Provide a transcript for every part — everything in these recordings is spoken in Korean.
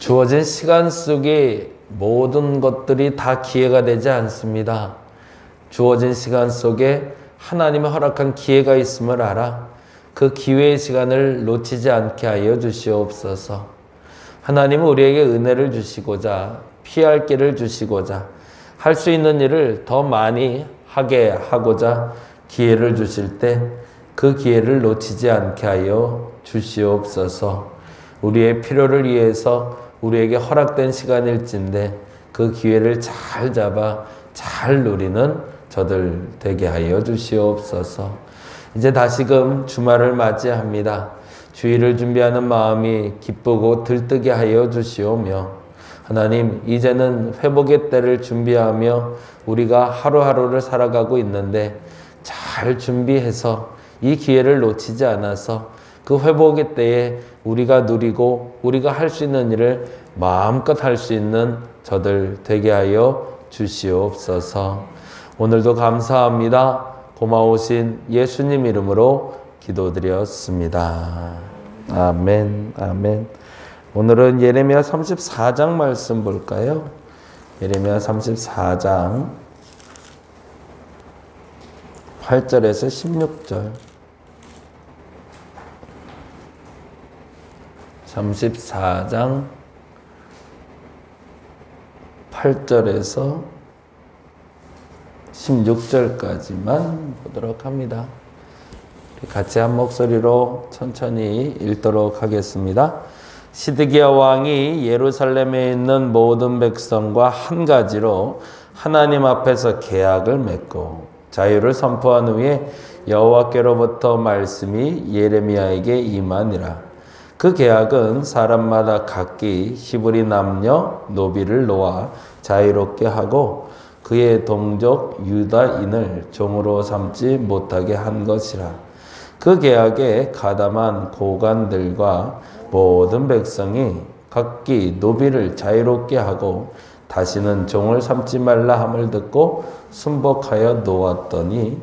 주어진 시간 속에 모든 것들이 다 기회가 되지 않습니다. 주어진 시간 속에 하나님의 허락한 기회가 있음을 알아 그 기회의 시간을 놓치지 않게 하여 주시옵소서. 하나님은 우리에게 은혜를 주시고자 피할 길을 주시고자 할 수 있는 일을 더 많이 하게 하고자 기회를 주실 때 그 기회를 놓치지 않게 하여 주시옵소서. 우리의 필요를 위해서 우리에게 허락된 시간일진데 그 기회를 잘 잡아 잘 누리는 저들 되게 하여 주시옵소서. 이제 다시금 주말을 맞이합니다. 주일을 준비하는 마음이 기쁘고 들뜨게 하여 주시오며 하나님, 이제는 회복의 때를 준비하며 우리가 하루하루를 살아가고 있는데 잘 준비해서 이 기회를 놓치지 않아서 그 회복의 때에 우리가 누리고 우리가 할 수 있는 일을 마음껏 할 수 있는 저들 되게 하여 주시옵소서. 오늘도 감사합니다. 고마우신 예수님 이름으로 기도드렸습니다. 아멘, 아멘. 오늘은 예레미야 34장 말씀 볼까요? 예레미야 34장 8절에서 16절. 34장 8절에서 16절까지만 보도록 합니다. 같이 한 목소리로 천천히 읽도록 하겠습니다. 시드기야 왕이 예루살렘에 있는 모든 백성과 한 가지로 하나님 앞에서 계약을 맺고 자유를 선포한 후에 여호와께로부터 말씀이 예레미야에게 임하니라. 그 계약은 사람마다 각기 히브리 남녀 노비를 놓아 자유롭게 하고 그의 동족 유다인을 종으로 삼지 못하게 한 것이라. 그 계약에 가담한 고관들과 모든 백성이 각기 노비를 자유롭게 하고 다시는 종을 삼지 말라 함을 듣고 순복하여 놓았더니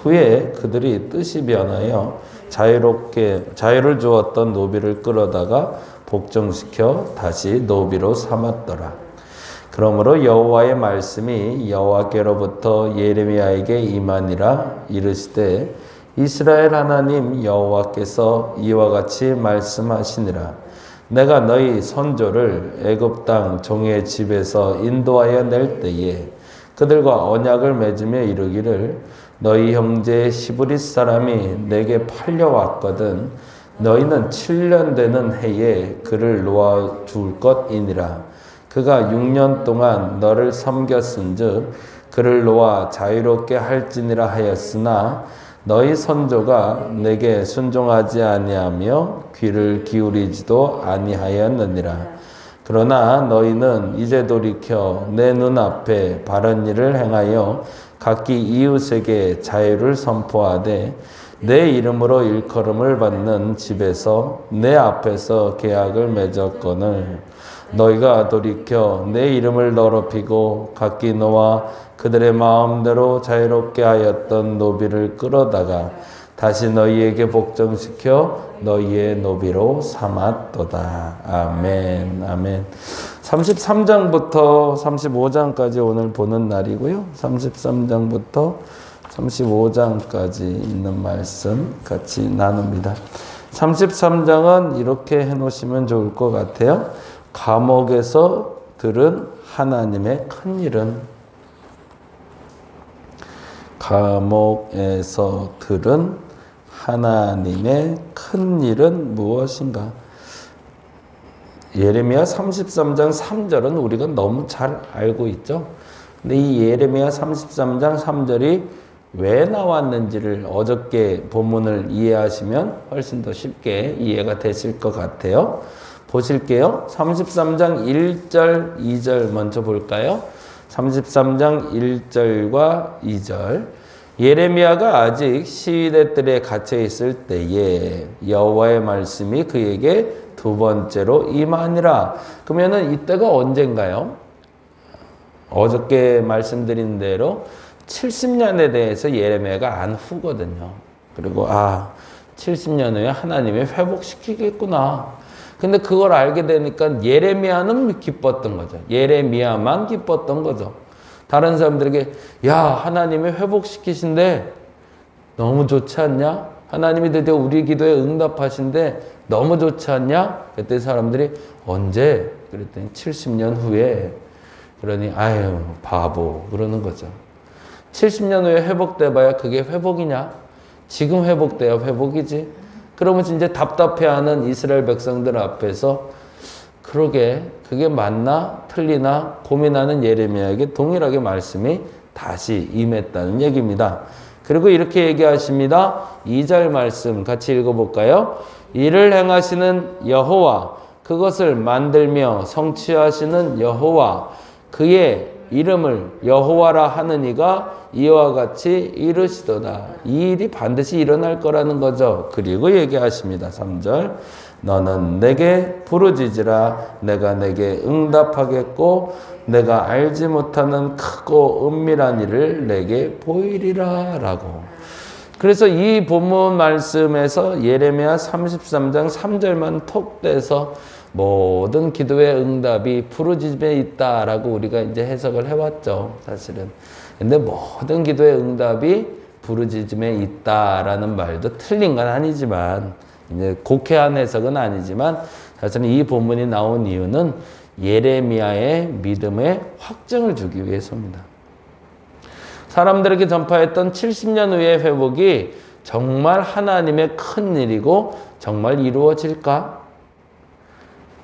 후에 그들이 뜻이 변하여 자유를 주었던 노비를 끌어다가 복종시켜 다시 노비로 삼았더라. 그러므로 여호와의 말씀이 여호와께로부터 예레미야에게 임하니라. 이르시되 이스라엘 하나님 여호와께서 이와 같이 말씀하시니라. 내가 너희 선조를 애굽 땅 종의 집에서 인도하여 낼 때에 그들과 언약을 맺으며 이르기를 너희 형제 시브릿 사람이 내게 팔려왔거든 너희는 7년 되는 해에 그를 놓아줄 것이니라. 그가 6년 동안 너를 섬겼은즉 그를 놓아 자유롭게 할지니라 하였으나 너희 선조가 내게 순종하지 아니하며 귀를 기울이지도 아니하였느니라. 그러나 너희는 이제 돌이켜 내 눈앞에 바른 일을 행하여 각기 이웃에게 자유를 선포하되 내 이름으로 일컬음을 받는 집에서 내 앞에서 계약을 맺었거늘 너희가 돌이켜 내 이름을 더럽히고 각기 너와 그들의 마음대로 자유롭게 하였던 노비를 끌어다가 다시 너희에게 복종시켜 너희의 노비로 삼았도다. 아멘, 아멘. 33장부터 35장까지 오늘 보는 날이고요. 33장부터 35장까지 있는 말씀 같이 나눕니다. 33장은 이렇게 해놓으시면 좋을 것 같아요. 감옥에서 들은 하나님의 큰 일은 감옥에서 들은 하나님의 큰 일은 무엇인가? 예레미야 33장 3절은 우리가 너무 잘 알고 있죠. 근데 이 예레미야 33장 3절이 왜 나왔는지를 어저께 본문을 이해하시면 훨씬 더 쉽게 이해가 되실 것 같아요. 보실게요. 33장 1절, 2절 먼저 볼까요? 33장 1절과 2절. 예레미야가 아직 시위대 뜰에 갇혀 있을 때에 여호와의 말씀이 그에게 두 번째로 임하니라. 그러면은 이때가 언젠가요? 어저께 말씀드린 대로 70년에 대해서 예레미야가 안 후거든요. 그리고 70년 후에 하나님이 회복시키겠구나. 근데 그걸 알게 되니까 예레미야는 기뻤던 거죠. 예레미야만 기뻤던 거죠. 다른 사람들에게 야 하나님이 회복시키신데 너무 좋지 않냐? 하나님이 드디어 우리 기도에 응답하신데 너무 좋지 않냐? 그때 사람들이 언제? 그랬더니 70년 후에. 그러니 아유 바보 그러는 거죠. 70년 후에 회복돼봐야 그게 회복이냐? 지금 회복돼야 회복이지. 그러면서 이제 답답해하는 이스라엘 백성들 앞에서 그러게 그게 맞나 틀리나 고민하는 예레미야에게 동일하게 말씀이 다시 임했다는 얘기입니다. 그리고 이렇게 얘기하십니다. 2절 말씀 같이 읽어볼까요? 이를 행하시는 여호와, 그것을 만들며 성취하시는 여호와, 그의 이름을 여호와라 하는 이가 이와 같이 이르시도다. 이 일이 반드시 일어날 거라는 거죠. 그리고 얘기하십니다. 3절 너는 내게 부르짖으라. 내가 내게 응답하겠고 내가 알지 못하는 크고 은밀한 일을 내게 보이리라 라고. 그래서 이 본문 말씀에서 예레미야 33장 3절만 톡 떼서 모든 기도의 응답이 부르짖음에 있다라고 우리가 이제 해석을 해왔죠. 사실은. 근데 모든 기도의 응답이 부르짖음에 있다라는 말도 틀린 건 아니지만, 이제 곡해한 해석은 아니지만, 사실은 이 본문이 나온 이유는 예레미야의 믿음의 확증을 주기 위해서입니다. 사람들에게 전파했던 70년 후의 회복이 정말 하나님의 큰 일이고 정말 이루어질까?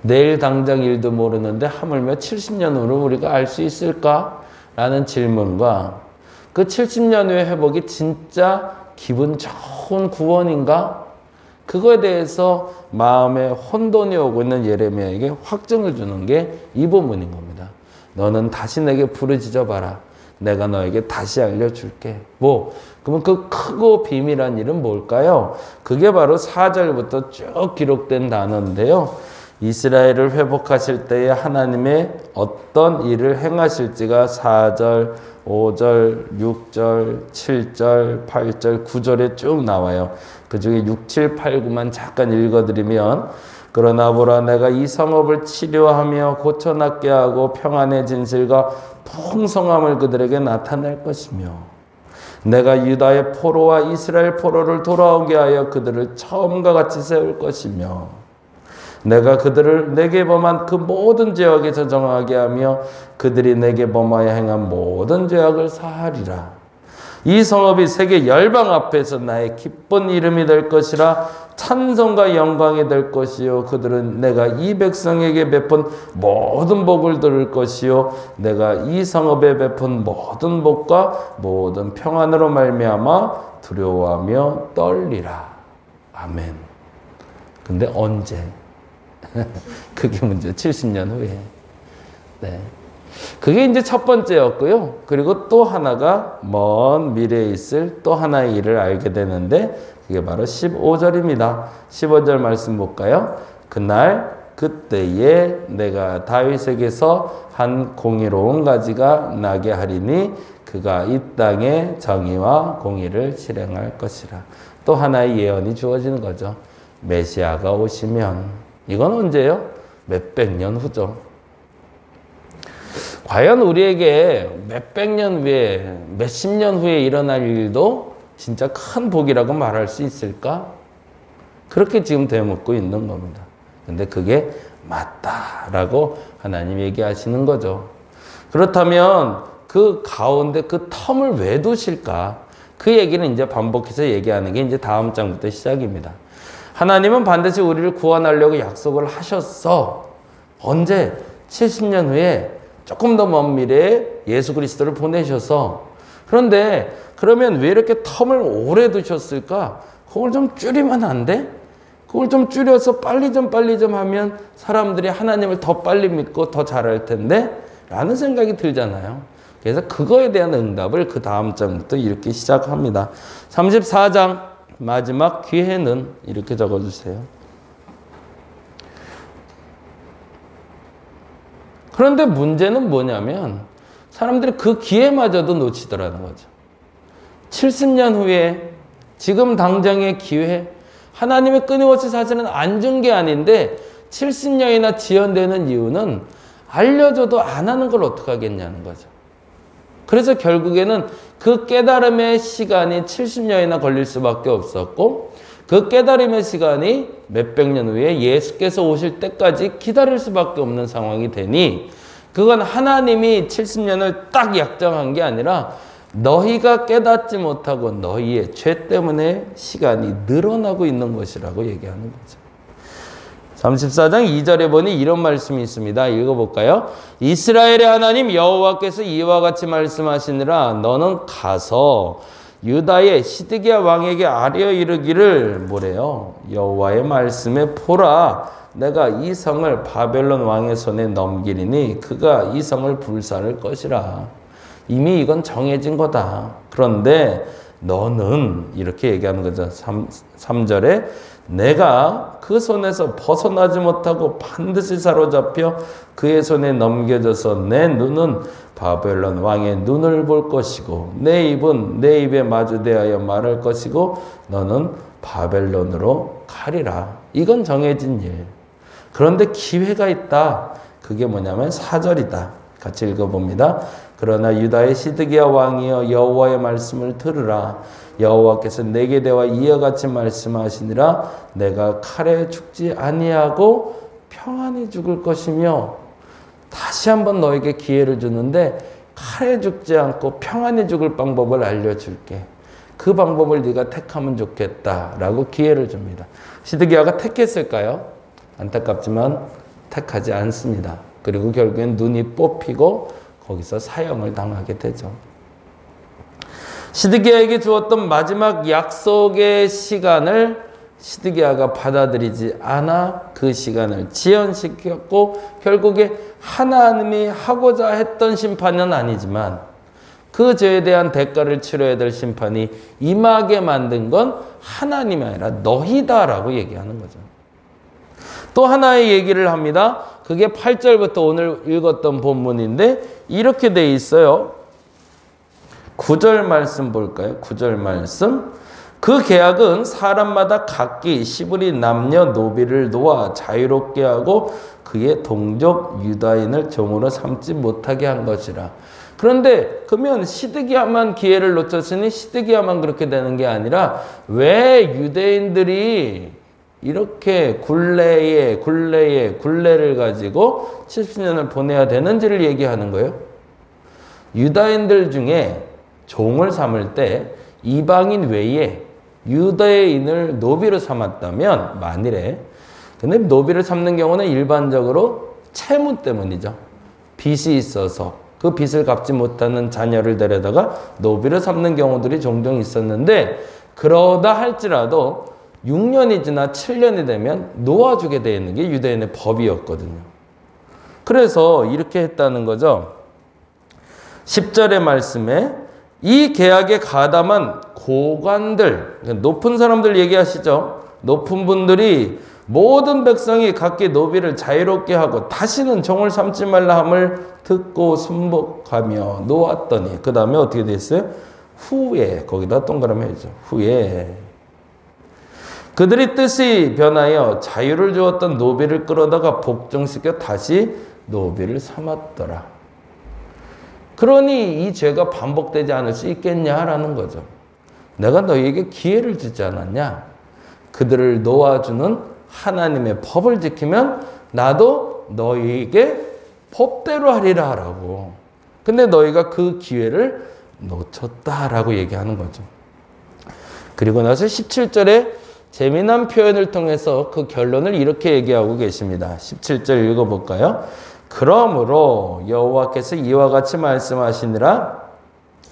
내일 당장 일도 모르는데 하물며 70년 후로 우리가 알 수 있을까? 라는 질문과 그 70년 후의 회복이 진짜 기분 좋은 구원인가? 그거에 대해서 마음에 혼돈이 오고 있는 예레미야에게 확증을 주는 게 이 본문인 겁니다. 너는 다시 내게 부르짖어 봐라. 내가 너에게 다시 알려줄게. 그러면 그 크고 비밀한 일은 뭘까요? 그게 바로 4절부터 쭉 기록된 단어인데요. 이스라엘을 회복하실 때에 하나님의 어떤 일을 행하실지가 4절, 5절, 6절, 7절, 8절, 9절에 쭉 나와요. 그 중에 6, 7, 8, 9만 잠깐 읽어드리면 그러나 보라 내가 이 성읍을 치료하며 고쳐낫게 하고 평안의 진실과 풍성함을 그들에게 나타낼 것이며 내가 유다의 포로와 이스라엘 포로를 돌아오게 하여 그들을 처음과 같이 세울 것이며 내가 그들을 내게 범한 그 모든 죄악에서 정하게 하며 그들이 내게 범하여 행한 모든 죄악을 사하리라. 이 성읍이 세계 열방 앞에서 나의 기쁜 이름이 될 것이라. 찬송과 영광이 될 것이요 그들은 내가 이 백성에게 베푼 모든 복을 들을 것이요 내가 이 성읍에 베푼 모든 복과 모든 평안으로 말미암아 두려워하며 떨리라. 아멘. 근데 언제? 그게 문제. 70년 후에. 네. 그게 이제 첫 번째였고요. 그리고 또 하나가 먼 미래에 있을 또 하나의 일을 알게 되는데 그게 바로 15절입니다. 15절 말씀 볼까요? 그날 그때에 내가 다윗에게서 한 공의로운 가지가 나게 하리니 그가 이 땅에 정의와 공의를 실행할 것이라. 또 하나의 예언이 주어지는 거죠. 메시아가 오시면. 이건 언제요? 몇백 년 후죠. 과연 우리에게 몇백 년 후에, 몇십 년 후에 일어날 일도 진짜 큰 복이라고 말할 수 있을까? 그렇게 지금 되묻고 있는 겁니다. 근데 그게 맞다라고 하나님 얘기하시는 거죠. 그렇다면 그 가운데 그 텀을 왜 두실까? 그 얘기는 이제 반복해서 얘기하는 게 이제 다음 장부터 시작입니다. 하나님은 반드시 우리를 구원하려고 약속을 하셨어. 언제? 70년 후에 조금 더 먼 미래에 예수 그리스도를 보내셔서. 그런데 그러면 왜 이렇게 텀을 오래 두셨을까? 그걸 좀 줄이면 안 돼? 그걸 좀 줄여서 빨리 좀 하면 사람들이 하나님을 더 빨리 믿고 더 잘할 텐데? 라는 생각이 들잖아요. 그래서 그거에 대한 응답을 그 다음 장부터 이렇게 시작합니다. 34장 마지막 기회는 이렇게 적어주세요. 그런데 문제는 뭐냐면 사람들이 그 기회마저도 놓치더라는 거죠. 70년 후에 지금 당장의 기회, 하나님의 끊임없이 사실은 안 준 게 아닌데 70년이나 지연되는 이유는 알려줘도 안 하는 걸 어떡하겠냐는 거죠. 그래서 결국에는 그 깨달음의 시간이 70년이나 걸릴 수밖에 없었고 그 깨달음의 시간이 몇백 년 후에 예수께서 오실 때까지 기다릴 수밖에 없는 상황이 되니 그건 하나님이 70년을 딱 약정한 게 아니라 너희가 깨닫지 못하고 너희의 죄 때문에 시간이 늘어나고 있는 것이라고 얘기하는 거죠. 34장 2절에 보니 이런 말씀이 있습니다. 읽어볼까요? 이스라엘의 하나님 여호와께서 이와 같이 말씀하시니라 너는 가서 유다의 시드기야 왕에게 아뢰어 이르기를 뭐래요? 여호와의 말씀에 보라 내가 이 성을 바벨론 왕의 손에 넘기리니 그가 이 성을 불살을 것이라. 이미 이건 정해진 거다. 그런데 너는 이렇게 얘기하는 거죠. 3절에 내가 그 손에서 벗어나지 못하고 반드시 사로잡혀 그의 손에 넘겨져서 내 눈은 바벨론 왕의 눈을 볼 것이고 내 입은 내 입에 마주대하여 말할 것이고 너는 바벨론으로 가리라. 이건 정해진 일. 그런데 기회가 있다. 그게 뭐냐면 4절이다. 같이 읽어봅니다. 그러나 유다의 시드기야 왕이여 여호와의 말씀을 들으라. 여호와께서 내게 대와 이와 같이 말씀하시니라. 내가 칼에 죽지 아니하고 평안히 죽을 것이며 다시 한번 너에게 기회를 주는데 칼에 죽지 않고 평안히 죽을 방법을 알려줄게. 그 방법을 네가 택하면 좋겠다라고 기회를 줍니다. 시드기야가 택했을까요? 안타깝지만 택하지 않습니다. 그리고 결국엔 눈이 뽑히고 거기서 사형을 당하게 되죠. 시드기야에게 주었던 마지막 약속의 시간을 시드기야가 받아들이지 않아 그 시간을 지연시켰고 결국에 하나님이 하고자 했던 심판은 아니지만 그 죄에 대한 대가를 치러야 될 심판이 임하게 만든 건 하나님이 아니라 너희다라고 얘기하는 거죠. 또 하나의 얘기를 합니다. 그게 8절부터 오늘 읽었던 본문인데 이렇게 돼 있어요. 9절 말씀 볼까요? 9절 말씀. 그 계약은 사람마다 각기 시브리 남녀 노비를 놓아 자유롭게 하고 그의 동족 유다인을 종으로 삼지 못하게 한 것이라. 그런데 그러면 시드기야만 기회를 놓쳤으니 시드기야만 그렇게 되는 게 아니라 왜 유대인들이 이렇게 굴레를 가지고 70년을 보내야 되는지를 얘기하는 거예요. 유다인들 중에 종을 삼을 때 이방인 외에 유대인을 노비로 삼았다면 만일에 근데 노비를 삼는 경우는 일반적으로 채무 때문이죠. 빚이 있어서 그 빚을 갚지 못하는 자녀를 데려다가 노비를 삼는 경우들이 종종 있었는데 그러다 할지라도 6년이 지나 7년이 되면 놓아주게 되어 있는 게 유대인의 법이었거든요. 그래서 이렇게 했다는 거죠. 10절의 말씀에 이 계약에 가담한 고관들, 높은 사람들 얘기하시죠. 높은 분들이 모든 백성이 각기 노비를 자유롭게 하고 다시는 종을 삼지 말라 함을 듣고 순복하며 놓았더니 그 다음에 어떻게 됐어요? 후에 거기다 동그라미 해야죠. 후에 그들이 뜻이 변하여 자유를 주었던 노비를 끌어다가 복종시켜 다시 노비를 삼았더라. 그러니 이 죄가 반복되지 않을 수 있겠냐라는 거죠. 내가 너희에게 기회를 주지 않았냐? 그들을 놓아주는 하나님의 법을 지키면 나도 너희에게 법대로 하리라 라고. 근데 너희가 그 기회를 놓쳤다라고 얘기하는 거죠. 그리고 나서 17절에 재미난 표현을 통해서 그 결론을 이렇게 얘기하고 계십니다. 17절 읽어볼까요? 그러므로 여호와께서 이와 같이 말씀하시니라.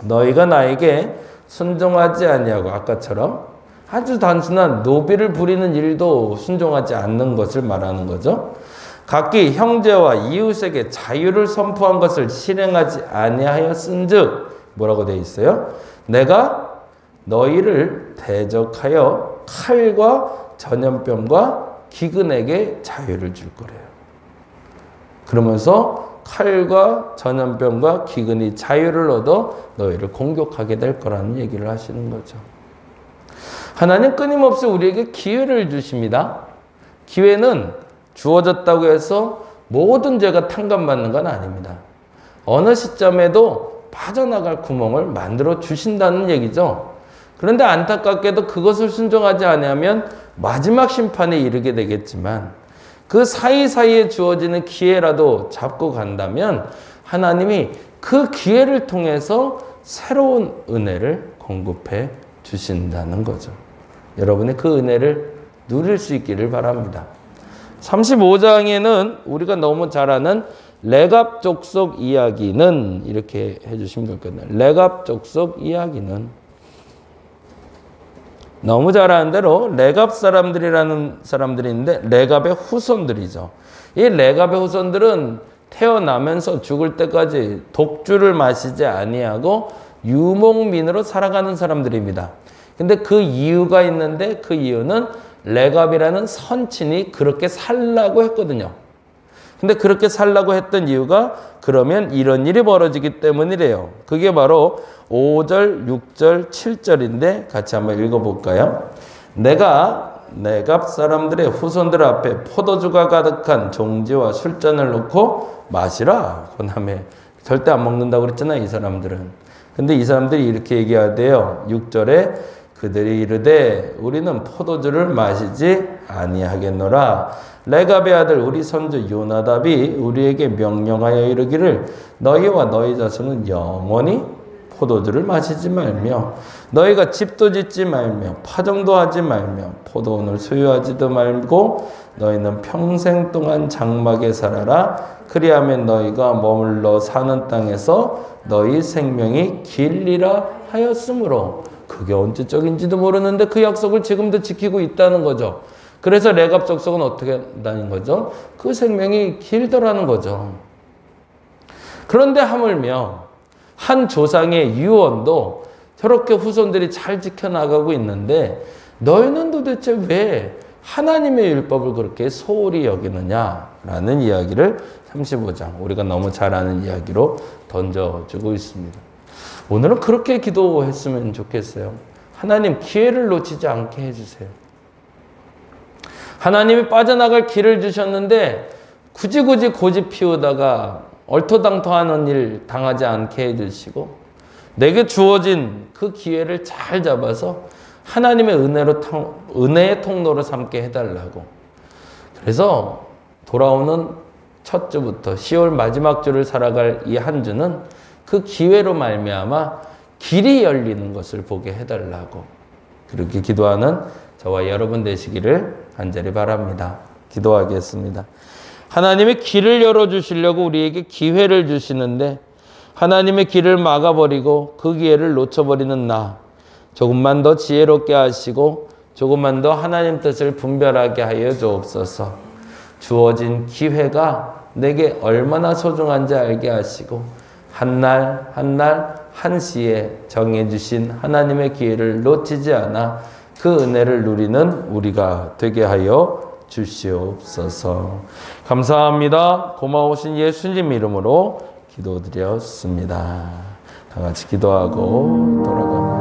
너희가 나에게 순종하지 아니하고 아까처럼 아주 단순한 노비를 부리는 일도 순종하지 않는 것을 말하는 거죠. 각기 형제와 이웃에게 자유를 선포한 것을 실행하지 아니하였은즉 뭐라고 되어 있어요? 내가 너희를 대적하여 칼과 전염병과 기근에게 자유를 줄 거래요. 그러면서 칼과 전염병과 기근이 자유를 얻어 너희를 공격하게 될 거라는 얘기를 하시는 거죠. 하나님 끊임없이 우리에게 기회를 주십니다. 기회는 주어졌다고 해서 모든 죄가 탕감받는 건 아닙니다. 어느 시점에도 빠져나갈 구멍을 만들어 주신다는 얘기죠. 그런데 안타깝게도 그것을 순종하지 않으면 마지막 심판에 이르게 되겠지만 그 사이사이에 주어지는 기회라도 잡고 간다면 하나님이 그 기회를 통해서 새로운 은혜를 공급해 주신다는 거죠. 여러분이 그 은혜를 누릴 수 있기를 바랍니다. 35장에는 우리가 너무 잘 아는 레갑 족속 이야기는 이렇게 해주시면 좋겠네요. 레갑 족속 이야기는 너무 잘 아는 대로 레갑 사람들이라는 사람들이 있는데 레갑의 후손들이죠. 이 레갑의 후손들은 태어나면서 죽을 때까지 독주를 마시지 아니하고 유목민으로 살아가는 사람들입니다. 근데 그 이유가 있는데 그 이유는 레갑이라는 선친이 그렇게 살라고 했거든요. 근데 그렇게 살라고 했던 이유가 그러면 이런 일이 벌어지기 때문이래요. 그게 바로 5절, 6절, 7절인데 같이 한번 읽어볼까요? 내가 레갑 사람들의 후손들 앞에 포도주가 가득한 종지와 술잔을 놓고 마시라. 그 다음에 절대 안 먹는다고 그랬잖아요, 이 사람들은. 근데 이 사람들이 이렇게 얘기하대요. 6절에 그들이 이르되 우리는 포도주를 마시지 아니하겠노라. 레갑의 아들 우리 선조 요나답이 우리에게 명령하여 이르기를 너희와 너희 자손은 영원히 포도주를 마시지 말며 너희가 집도 짓지 말며 파종도 하지 말며 포도원을 소유하지도 말고 너희는 평생 동안 장막에 살아라. 그리하면 너희가 머물러 사는 땅에서 너희 생명이 길리라 하였으므로 그게 언제적인지도 모르는데 그 약속을 지금도 지키고 있다는 거죠. 그래서 레갑 족속은 어떻게 한다는 거죠? 그 생명이 길더라는 거죠. 그런데 하물며 한 조상의 유언도 저렇게 후손들이 잘 지켜나가고 있는데 너희는 도대체 왜 하나님의 율법을 그렇게 소홀히 여기느냐라는 이야기를 35장 우리가 너무 잘 아는 이야기로 던져주고 있습니다. 오늘은 그렇게 기도했으면 좋겠어요. 하나님 기회를 놓치지 않게 해주세요. 하나님이 빠져나갈 길을 주셨는데 굳이 고집 피우다가 얼토당토하는 일 당하지 않게 해주시고 내게 주어진 그 기회를 잘 잡아서 하나님의 은혜의 통로로 삼게 해달라고. 그래서 돌아오는 첫 주부터 10월 마지막 주를 살아갈 이 한 주는 그 기회로 말미암아 길이 열리는 것을 보게 해달라고 그렇게 기도하는 저와 여러분 되시기를 간절히 바랍니다. 기도하겠습니다. 하나님의 길을 열어주시려고 우리에게 기회를 주시는데 하나님의 길을 막아버리고 그 기회를 놓쳐버리는 나 조금만 더 지혜롭게 하시고 조금만 더 하나님 뜻을 분별하게 하여 주옵소서. 주어진 기회가 내게 얼마나 소중한지 알게 하시고 한 날 한 날 한시에 정해주신 하나님의 기회를 놓치지 않아 그 은혜를 누리는 우리가 되게 하여 주시옵소서. 감사합니다. 고마우신 예수님 이름으로 기도드렸습니다. 다 같이 기도하고 돌아갑니다.